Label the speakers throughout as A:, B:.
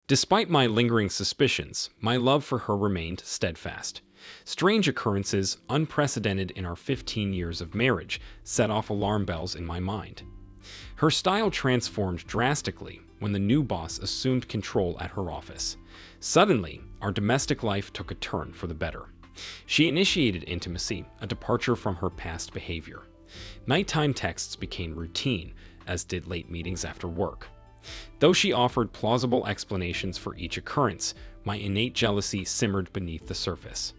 A: Despite my lingering suspicions, my love for her remained steadfast. Strange occurrences, unprecedented in our 15 years of marriage, set off alarm bells in my mind. Her style transformed drastically when the new boss assumed control at her office. Suddenly, our domestic life took a turn for the better. She initiated intimacy, a departure from her past behavior. Nighttime texts became routine, as did late meetings after work. Though she offered plausible explanations for each occurrence, my innate jealousy simmered beneath the surface.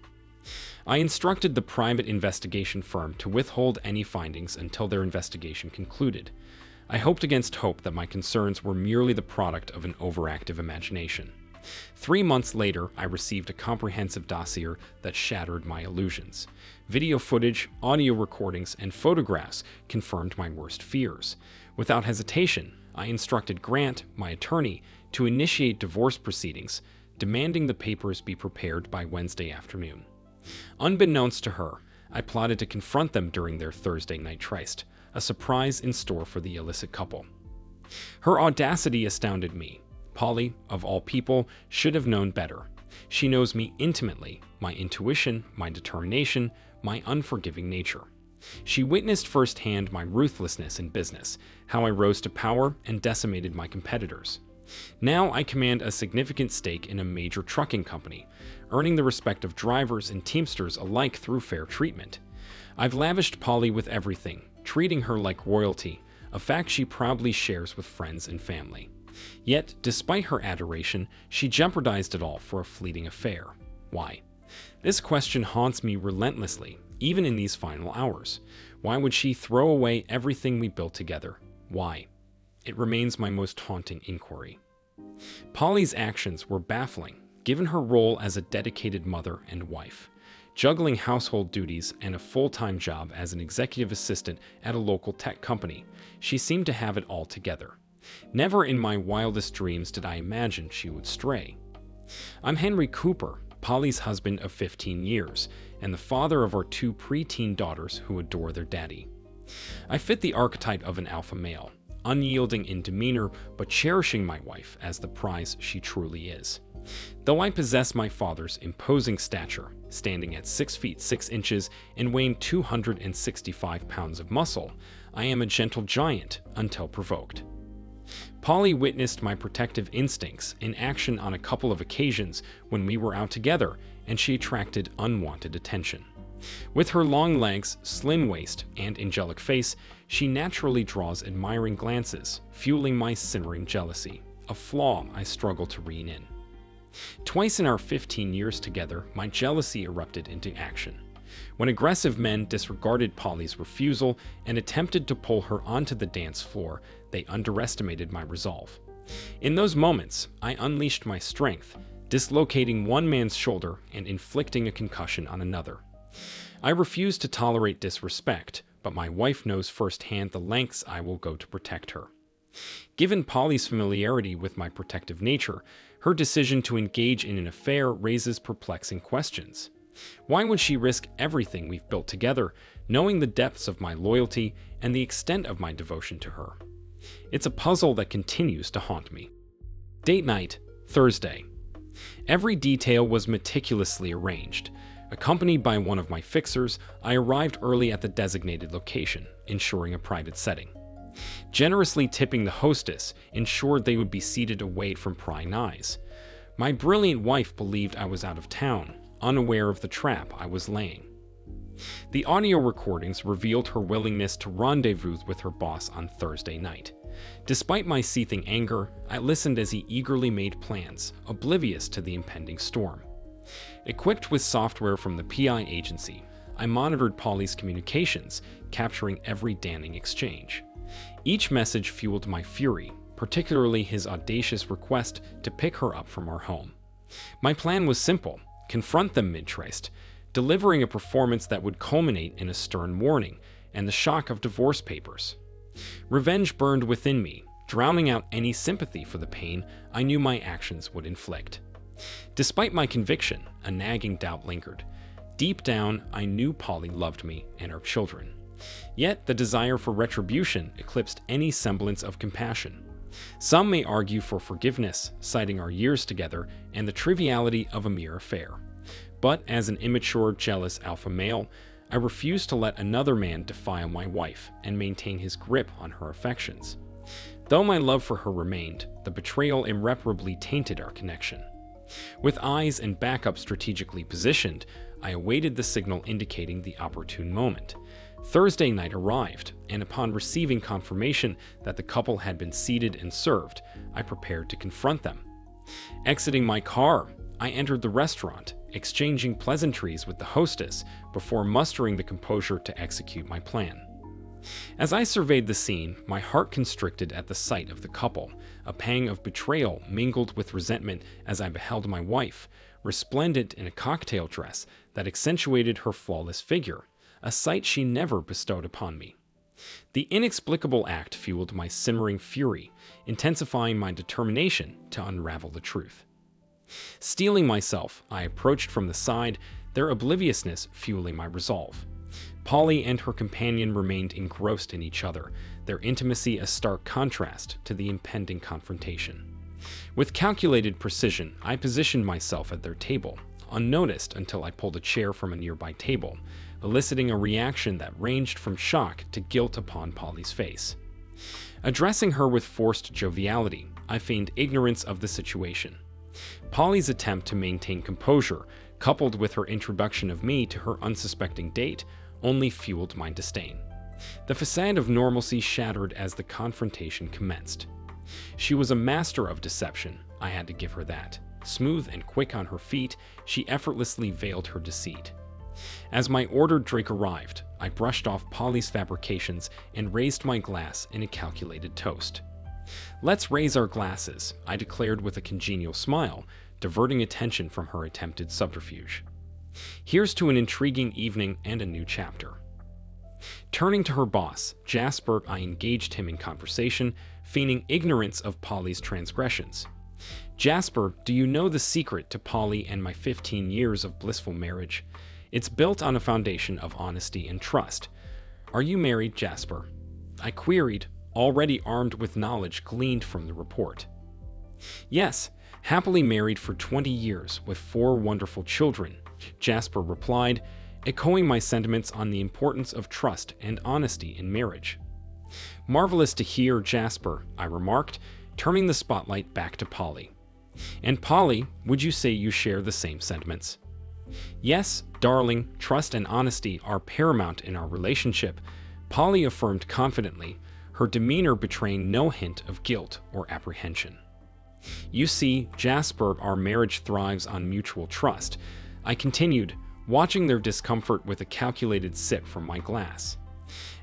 A: I instructed the private investigation firm to withhold any findings until their investigation concluded. I hoped against hope that my concerns were merely the product of an overactive imagination. 3 months later, I received a comprehensive dossier that shattered my illusions. Video footage, audio recordings, and photographs confirmed my worst fears. Without hesitation, I instructed Grant, my attorney, to initiate divorce proceedings, demanding the papers be prepared by Wednesday afternoon. Unbeknownst to her, I plotted to confront them during their Thursday night tryst, a surprise in store for the illicit couple. Her audacity astounded me. Polly, of all people, should have known better. She knows me intimately, my intuition, my determination, my unforgiving nature. She witnessed firsthand my ruthlessness in business, how I rose to power and decimated my competitors. Now I command a significant stake in a major trucking company, earning the respect of drivers and teamsters alike through fair treatment. I've lavished Polly with everything, treating her like royalty, a fact she proudly shares with friends and family. Yet, despite her adoration, she jeopardized it all for a fleeting affair. Why? This question haunts me relentlessly, even in these final hours. Why would she throw away everything we built together? Why? It remains my most haunting inquiry. Polly's actions were baffling, given her role as a dedicated mother and wife. Juggling household duties and a full-time job as an executive assistant at a local tech company, she seemed to have it all together. Never in my wildest dreams did I imagine she would stray. I'm Henry Cooper, Polly's husband of 15 years, and the father of our 2 preteen daughters who adore their daddy. I fit the archetype of an alpha male, unyielding in demeanor but cherishing my wife as the prize she truly is. Though I possess my father's imposing stature, standing at 6 feet 6 inches and weighing 265 pounds of muscle, I am a gentle giant until provoked. Polly witnessed my protective instincts in action on a couple of occasions when we were out together, and she attracted unwanted attention. With her long legs, slim waist, and angelic face, she naturally draws admiring glances, fueling my simmering jealousy, a flaw I struggle to rein in. Twice in our 15 years together, my jealousy erupted into action. When aggressive men disregarded Polly's refusal and attempted to pull her onto the dance floor, they underestimated my resolve. In those moments, I unleashed my strength, dislocating one man's shoulder and inflicting a concussion on another. I refuse to tolerate disrespect, but my wife knows firsthand the lengths I will go to protect her. Given Polly's familiarity with my protective nature, her decision to engage in an affair raises perplexing questions. Why would she risk everything we've built together, knowing the depths of my loyalty and the extent of my devotion to her? It's a puzzle that continues to haunt me. Date night, Thursday. Every detail was meticulously arranged. Accompanied by one of my fixers, I arrived early at the designated location, ensuring a private setting. Generously tipping the hostess ensured they would be seated away from prying eyes. My brilliant wife believed I was out of town, unaware of the trap I was laying. The audio recordings revealed her willingness to rendezvous with her boss on Thursday night. Despite my seething anger, I listened as he eagerly made plans, oblivious to the impending storm. Equipped with software from the PI agency, I monitored Polly's communications, capturing every damning exchange. Each message fueled my fury, particularly his audacious request to pick her up from our home. My plan was simple: confront them mid-tryst, delivering a performance that would culminate in a stern warning and the shock of divorce papers. Revenge burned within me, drowning out any sympathy for the pain I knew my actions would inflict. Despite my conviction, a nagging doubt lingered. Deep down, I knew Polly loved me and our children. Yet the desire for retribution eclipsed any semblance of compassion. Some may argue for forgiveness, citing our years together and the triviality of a mere affair. But as an immature, jealous alpha male, I refuse to let another man defile my wife and maintain his grip on her affections. Though my love for her remained, the betrayal irreparably tainted our connection. With eyes and backup strategically positioned, I awaited the signal indicating the opportune moment. Thursday night arrived, and upon receiving confirmation that the couple had been seated and served, I prepared to confront them. Exiting my car, I entered the restaurant, exchanging pleasantries with the hostess before mustering the composure to execute my plan. As I surveyed the scene, my heart constricted at the sight of the couple. A pang of betrayal mingled with resentment as I beheld my wife, resplendent in a cocktail dress that accentuated her flawless figure, a sight she never bestowed upon me. The inexplicable act fueled my simmering fury, intensifying my determination to unravel the truth. Steeling myself, I approached from the side, their obliviousness fueling my resolve. Polly and her companion remained engrossed in each other, their intimacy a stark contrast to the impending confrontation. With calculated precision, I positioned myself at their table, unnoticed until I pulled a chair from a nearby table, eliciting a reaction that ranged from shock to guilt upon Polly's face. Addressing her with forced joviality, I feigned ignorance of the situation. Polly's attempt to maintain composure, coupled with her introduction of me to her unsuspecting date, only fueled my disdain. The facade of normalcy shattered as the confrontation commenced. She was a master of deception, I had to give her that. Smooth and quick on her feet, she effortlessly veiled her deceit. As my ordered drink arrived, I brushed off Polly's fabrications and raised my glass in a calculated toast. "Let's raise our glasses," I declared with a congenial smile, diverting attention from her attempted subterfuge. "Here's to an intriguing evening and a new chapter." Turning to her boss, Jasper, I engaged him in conversation, feigning ignorance of Polly's transgressions. "Jasper, do you know the secret to Polly and my 15 years of blissful marriage? It's built on a foundation of honesty and trust. Are you married, Jasper?" I queried, already armed with knowledge gleaned from the report. "Yes, happily married for 20 years with 4 wonderful children," Jasper replied, echoing my sentiments on the importance of trust and honesty in marriage. "Marvelous to hear, Jasper," I remarked, turning the spotlight back to Polly. "And Polly, would you say you share the same sentiments?" "Yes, darling, trust and honesty are paramount in our relationship," Polly affirmed confidently, her demeanor betraying no hint of guilt or apprehension. "You see, Jasper, our marriage thrives on mutual trust," I continued, watching their discomfort with a calculated sip from my glass.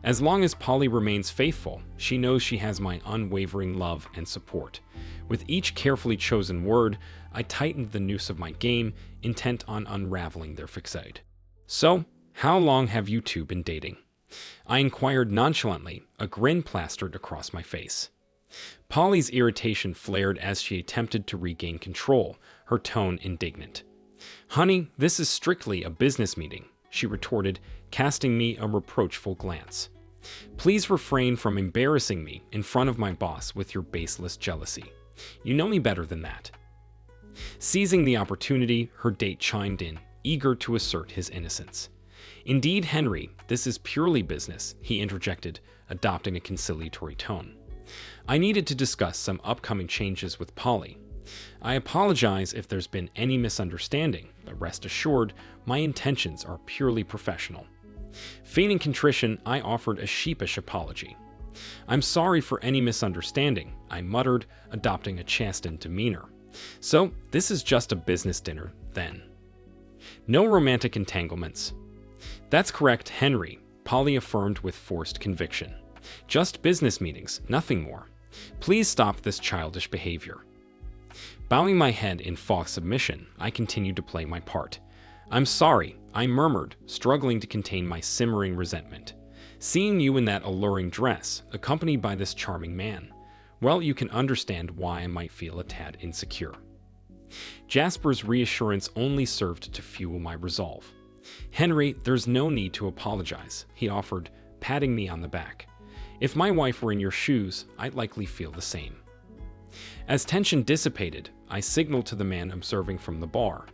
A: "As long as Polly remains faithful, she knows she has my unwavering love and support." With each carefully chosen word, I tightened the noose of my game, intent on unraveling their facade. "So, how long have you two been dating?" I inquired nonchalantly, a grin plastered across my face. Polly's irritation flared as she attempted to regain control, her tone indignant. "Honey, this is strictly a business meeting," she retorted, casting me a reproachful glance. "Please refrain from embarrassing me in front of my boss with your baseless jealousy. You know me better than that." Seizing the opportunity, her date chimed in, eager to assert his innocence. "Indeed, Henry, this is purely business," he interjected, adopting a conciliatory tone. "I needed to discuss some upcoming changes with Polly. I apologize if there's been any misunderstanding, but rest assured, my intentions are purely professional." Feigning contrition, I offered a sheepish apology. "I'm sorry for any misunderstanding," I muttered, adopting a chastened demeanor. "So, this is just a business dinner, then? No romantic entanglements?" "That's correct, Henry," Polly affirmed with forced conviction. "Just business meetings, nothing more. Please stop this childish behavior." Bowing my head in false submission, I continued to play my part. "I'm sorry," I murmured, struggling to contain my simmering resentment. "Seeing you in that alluring dress, accompanied by this charming man, well, you can understand why I might feel a tad insecure." Jasper's reassurance only served to fuel my resolve. "Henry, there's no need to apologize," he offered, patting me on the back. "If my wife were in your shoes, I'd likely feel the same." As tension dissipated, I signaled to the man observing from the bar.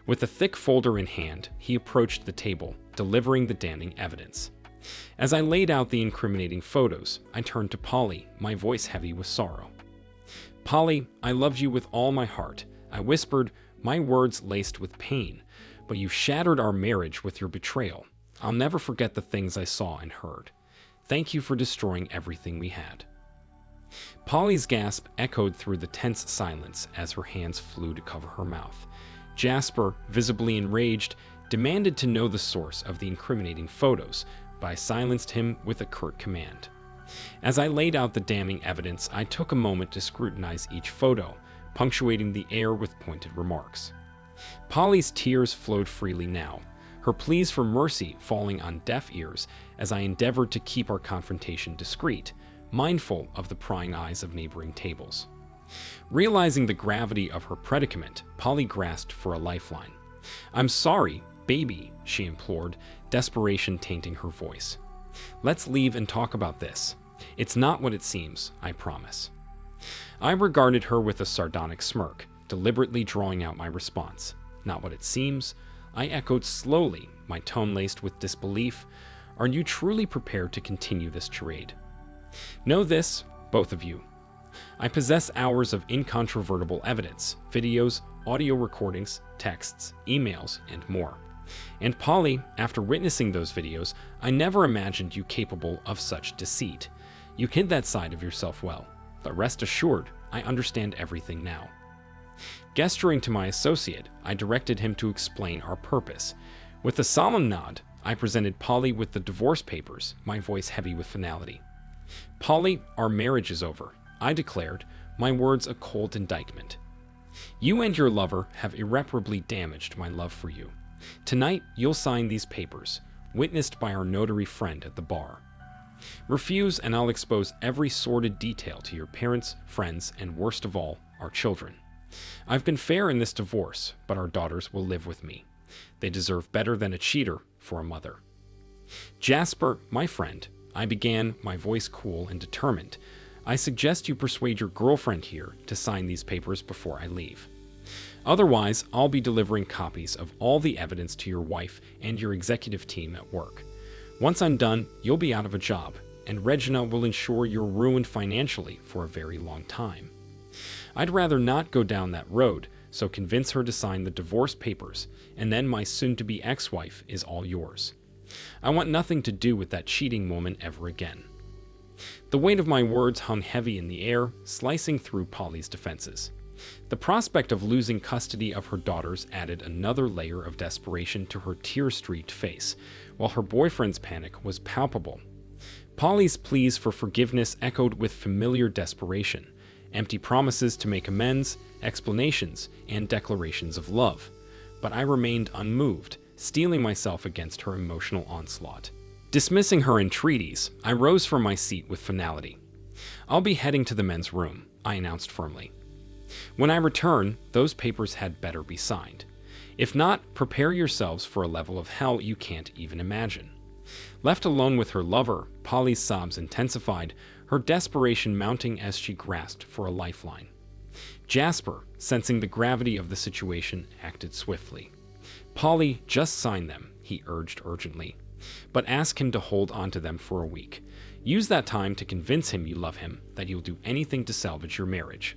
A: With a thick folder in hand, he approached the table, delivering the damning evidence. As I laid out the incriminating photos, I turned to Polly, my voice heavy with sorrow. "Polly, I loved you with all my heart," I whispered, my words laced with pain. "But you shattered our marriage with your betrayal. I'll never forget the things I saw and heard. Thank you for destroying everything we had." Polly's gasp echoed through the tense silence as her hands flew to cover her mouth. Jasper, visibly enraged, demanded to know the source of the incriminating photos, but I silenced him with a curt command. As I laid out the damning evidence, I took a moment to scrutinize each photo, punctuating the air with pointed remarks. Polly's tears flowed freely now, her pleas for mercy falling on deaf ears as I endeavored to keep our confrontation discreet, mindful of the prying eyes of neighboring tables. Realizing the gravity of her predicament, Polly grasped for a lifeline. "I'm sorry, baby," she implored, desperation tainting her voice. "Let's leave and talk about this. It's not what it seems, I promise." I regarded her with a sardonic smirk, deliberately drawing out my response. "Not what it seems?" I echoed slowly, my tone laced with disbelief. "Are you truly prepared to continue this charade? Know this, both of you. I possess hours of incontrovertible evidence, videos, audio recordings, texts, emails, and more. And Polly, after witnessing those videos, I never imagined you capable of such deceit. You hid that side of yourself well, but rest assured, I understand everything now." Gesturing to my associate, I directed him to explain our purpose. With a solemn nod, I presented Polly with the divorce papers, my voice heavy with finality. "Polly, our marriage is over," I declared, my words a cold indictment. "You and your lover have irreparably damaged my love for you. Tonight, you'll sign these papers, witnessed by our notary friend at the bar. Refuse and I'll expose every sordid detail to your parents, friends, and worst of all, our children. I've been fair in this divorce, but our daughters will live with me. They deserve better than a cheater for a mother." "Jasper, my friend," I began, my voice cool and determined, "I suggest you persuade your girlfriend here to sign these papers before I leave. Otherwise, I'll be delivering copies of all the evidence to your wife and your executive team at work. Once I'm done, you'll be out of a job, and Regina will ensure you're ruined financially for a very long time. I'd rather not go down that road, so convince her to sign the divorce papers, and then my soon-to-be ex-wife is all yours. I want nothing to do with that cheating woman ever again." The weight of my words hung heavy in the air, slicing through Polly's defenses. The prospect of losing custody of her daughters added another layer of desperation to her tear-streaked face, while her boyfriend's panic was palpable. Polly's pleas for forgiveness echoed with familiar desperation, empty promises to make amends, explanations, and declarations of love. But I remained unmoved, steeling myself against her emotional onslaught. Dismissing her entreaties, I rose from my seat with finality. "I'll be heading to the men's room," I announced firmly. "When I return, those papers had better be signed. If not, prepare yourselves for a level of hell you can't even imagine." Left alone with her lover, Polly's sobs intensified, her desperation mounting as she grasped for a lifeline. Jasper, sensing the gravity of the situation, acted swiftly. "Polly, just sign them," he urged urgently. "But ask him to hold on to them for a week. Use that time to convince him you love him, that you'll do anything to salvage your marriage.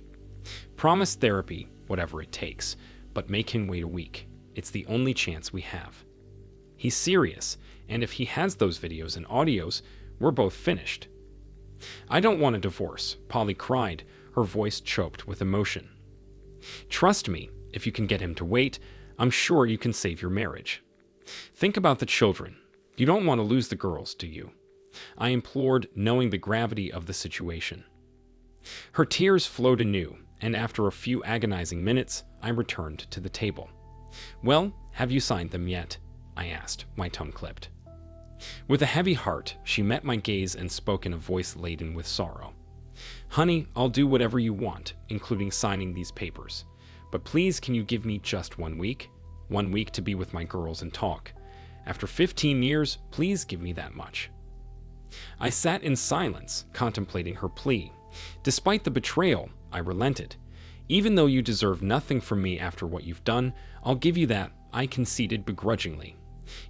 A: Promise therapy, whatever it takes, but make him wait a week. It's the only chance we have. He's serious, and if he has those videos and audios, we're both finished." "I don't want a divorce," Polly cried, her voice choked with emotion. "Trust me, if you can get him to wait, I'm sure you can save your marriage. Think about the children. You don't want to lose the girls, do you?" I implored, knowing the gravity of the situation. Her tears flowed anew, and after a few agonizing minutes, I returned to the table. "Well, have you signed them yet?" I asked, my tone clipped. With a heavy heart, she met my gaze and spoke in a voice laden with sorrow. "Honey, I'll do whatever you want, including signing these papers. But please, can you give me just 1 week? 1 week to be with my girls and talk. After 15 years, please give me that much." I sat in silence, contemplating her plea. Despite the betrayal, I relented. Even though you deserve nothing from me after what you've done, I'll give you that, I conceded begrudgingly.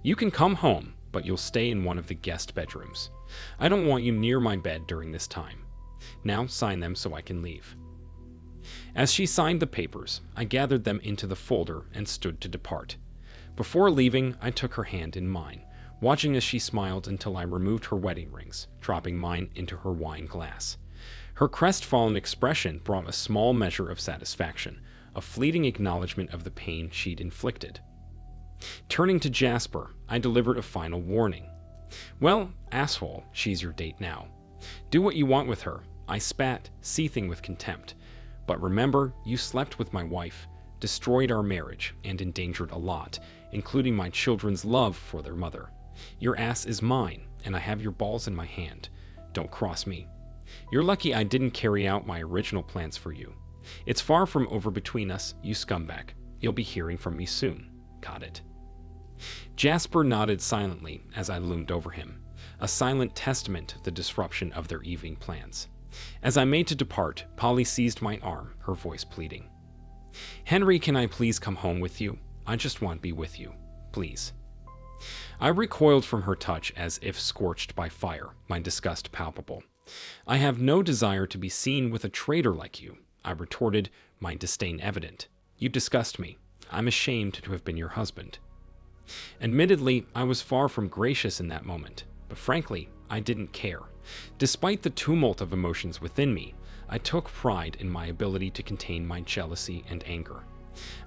A: You can come home, but you'll stay in one of the guest bedrooms. I don't want you near my bed during this time. Now sign them so I can leave. As she signed the papers, I gathered them into the folder and stood to depart. Before leaving, I took her hand in mine, watching as she smiled until I removed her wedding rings, dropping mine into her wine glass. Her crestfallen expression brought a small measure of satisfaction, a fleeting acknowledgement of the pain she'd inflicted. Turning to Jasper, I delivered a final warning. Well, asshole, she's your date now. Do what you want with her, I spat, seething with contempt. But remember, you slept with my wife, destroyed our marriage, and endangered a lot, including my children's love for their mother. Your ass is mine, and I have your balls in my hand. Don't cross me. You're lucky I didn't carry out my original plans for you. It's far from over between us, you scumbag. You'll be hearing from me soon. Got it? Jasper nodded silently as I loomed over him, a silent testament to the disruption of their evening plans. As I made to depart, Polly seized my arm, her voice pleading. Henry, can I please come home with you? I just want to be with you. Please. I recoiled from her touch as if scorched by fire, my disgust palpable. I have no desire to be seen with a traitor like you, I retorted, my disdain evident. You disgust me. I'm ashamed to have been your husband. Admittedly, I was far from gracious in that moment, but frankly, I didn't care. Despite the tumult of emotions within me, I took pride in my ability to contain my jealousy and anger.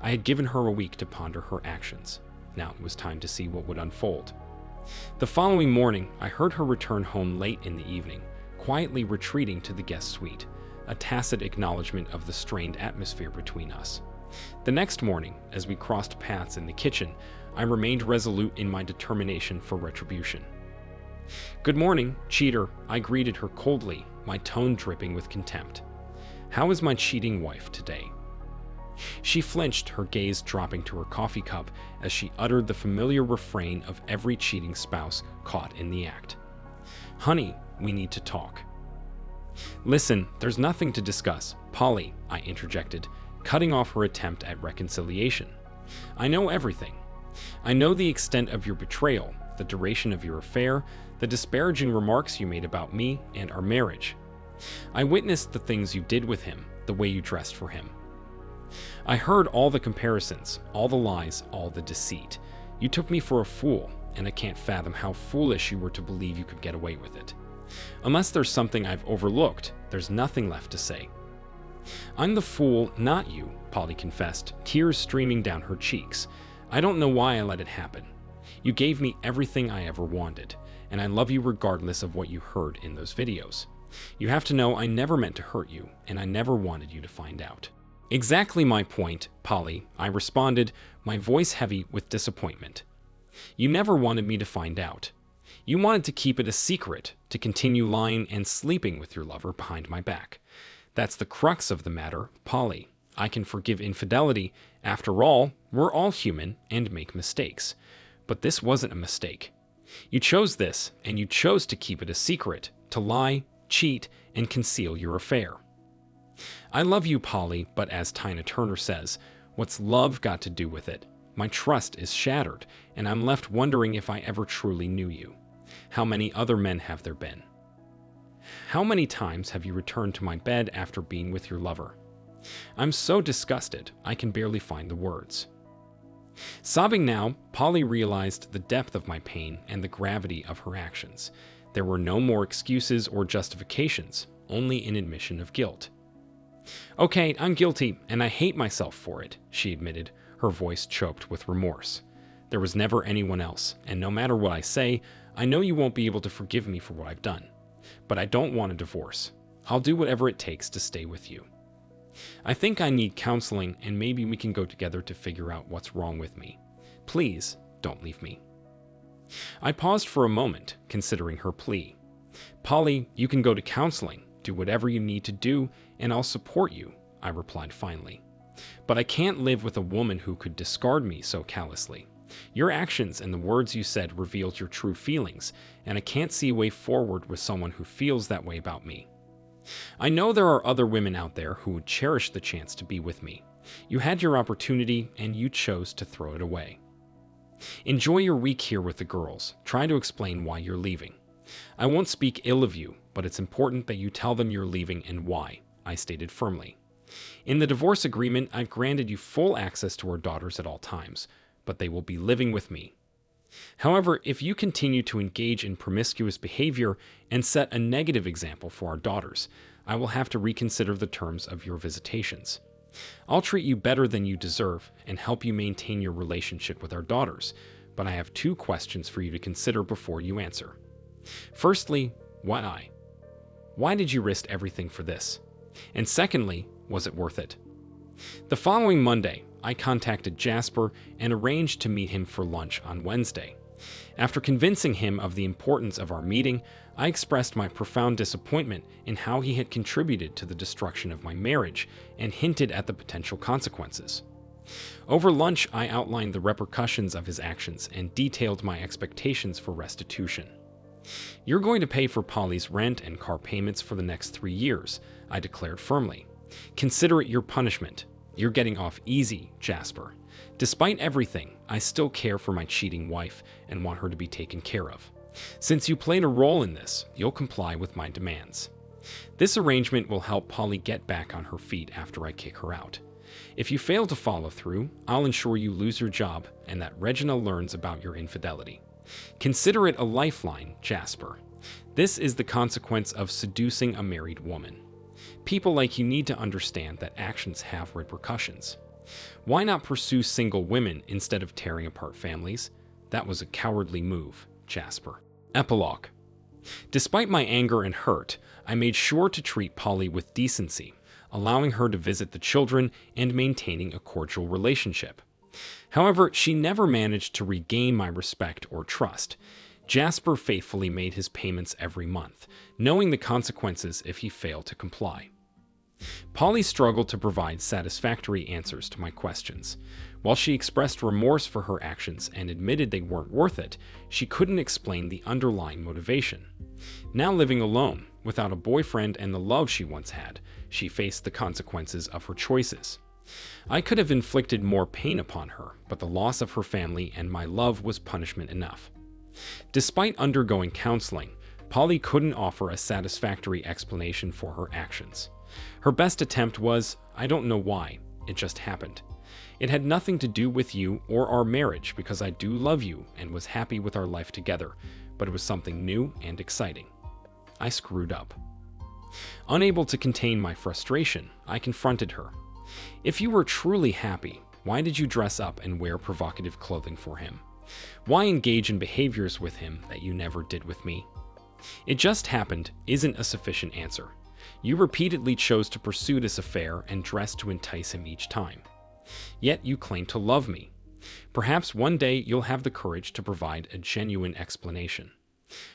A: I had given her a week to ponder her actions. Now it was time to see what would unfold. The following morning, I heard her return home late in the evening, quietly retreating to the guest suite, a tacit acknowledgement of the strained atmosphere between us. The next morning, as we crossed paths in the kitchen, I remained resolute in my determination for retribution. Good morning, cheater, I greeted her coldly, my tone dripping with contempt. How is my cheating wife today? She flinched, her gaze dropping to her coffee cup as she uttered the familiar refrain of every cheating spouse caught in the act. Honey, we need to talk. Listen, there's nothing to discuss, Polly, I interjected, cutting off her attempt at reconciliation. I know everything. I know the extent of your betrayal, the duration of your affair, the disparaging remarks you made about me and our marriage. I witnessed the things you did with him, the way you dressed for him. I heard all the comparisons, all the lies, all the deceit. You took me for a fool, and I can't fathom how foolish you were to believe you could get away with it. Unless there's something I've overlooked, there's nothing left to say. I'm the fool, not you, Polly confessed, tears streaming down her cheeks. I don't know why I let it happen. You gave me everything I ever wanted, and I love you regardless of what you heard in those videos. You have to know I never meant to hurt you, and I never wanted you to find out. Exactly my point, Polly, I responded, my voice heavy with disappointment. You never wanted me to find out. You wanted to keep it a secret, to continue lying and sleeping with your lover behind my back. That's the crux of the matter, Polly. I can forgive infidelity. After all, we're all human and make mistakes. But this wasn't a mistake. You chose this, and you chose to keep it a secret, to lie, cheat, and conceal your affair. I love you, Polly, but as Tina Turner says, what's love got to do with it? My trust is shattered, and I'm left wondering if I ever truly knew you. How many other men have there been? How many times have you returned to my bed after being with your lover? I'm so disgusted, I can barely find the words. Sobbing now, Polly realized the depth of my pain and the gravity of her actions. There were no more excuses or justifications, only an admission of guilt. Okay, I'm guilty, and I hate myself for it, she admitted, her voice choked with remorse. There was never anyone else, and no matter what I say, I know you won't be able to forgive me for what I've done. But I don't want a divorce. I'll do whatever it takes to stay with you. I think I need counseling, and maybe we can go together to figure out what's wrong with me. Please, don't leave me. I paused for a moment, considering her plea. Polly, you can go to counseling, do whatever you need to do, and I'll support you, I replied finally. But I can't live with a woman who could discard me so callously. Your actions and the words you said revealed your true feelings, and I can't see a way forward with someone who feels that way about me. I know there are other women out there who would cherish the chance to be with me. You had your opportunity and you chose to throw it away. Enjoy your week here with the girls. Try to explain why you're leaving. I won't speak ill of you, but it's important that you tell them you're leaving and why, I stated firmly. In the divorce agreement, I've granted you full access to our daughters at all times, but they will be living with me. However, if you continue to engage in promiscuous behavior and set a negative example for our daughters, I will have to reconsider the terms of your visitations. I'll treat you better than you deserve and help you maintain your relationship with our daughters, but I have 2 questions for you to consider before you answer. Firstly, why? Why did you risk everything for this? And secondly, was it worth it? The following Monday, I contacted Jasper and arranged to meet him for lunch on Wednesday. After convincing him of the importance of our meeting, I expressed my profound disappointment in how he had contributed to the destruction of my marriage and hinted at the potential consequences. Over lunch, I outlined the repercussions of his actions and detailed my expectations for restitution. You're going to pay for Polly's rent and car payments for the next 3 years, I declared firmly. Consider it your punishment. You're getting off easy, Jasper. Despite everything, I still care for my cheating wife and want her to be taken care of. Since you played a role in this, you'll comply with my demands. This arrangement will help Polly get back on her feet after I kick her out. If you fail to follow through, I'll ensure you lose your job and that Regina learns about your infidelity. Consider it a lifeline, Jasper. This is the consequence of seducing a married woman. People like you need to understand that actions have repercussions. Why not pursue single women instead of tearing apart families? That was a cowardly move, Jasper. Epilogue. Despite my anger and hurt, I made sure to treat Polly with decency, allowing her to visit the children and maintaining a cordial relationship. However, she never managed to regain my respect or trust. Jasper faithfully made his payments every month, knowing the consequences if he failed to comply. Polly struggled to provide satisfactory answers to my questions. While she expressed remorse for her actions and admitted they weren't worth it, she couldn't explain the underlying motivation. Now living alone, without a boyfriend and the love she once had, she faced the consequences of her choices. I could have inflicted more pain upon her, but the loss of her family and my love was punishment enough. Despite undergoing counseling, Polly couldn't offer a satisfactory explanation for her actions. Her best attempt was, I don't know why, it just happened. It had nothing to do with you or our marriage because I do love you and was happy with our life together, but it was something new and exciting. I screwed up. Unable to contain my frustration, I confronted her. If you were truly happy, why did you dress up and wear provocative clothing for him? Why engage in behaviors with him that you never did with me? It just happened isn't a sufficient answer. You repeatedly chose to pursue this affair and dress to entice him each time. Yet you claim to love me. Perhaps one day you'll have the courage to provide a genuine explanation.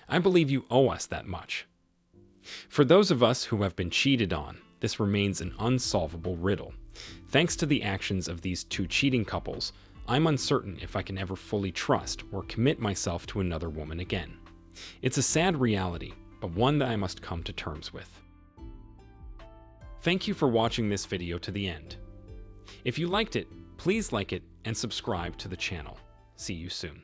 A: I believe you owe us that much. For those of us who have been cheated on, this remains an unsolvable riddle. Thanks to the actions of these 2 cheating couples, I'm uncertain if I can ever fully trust or commit myself to another woman again. It's a sad reality, but one that I must come to terms with. Thank you for watching this video to the end. If you liked it, please like it and subscribe to the channel. See you soon.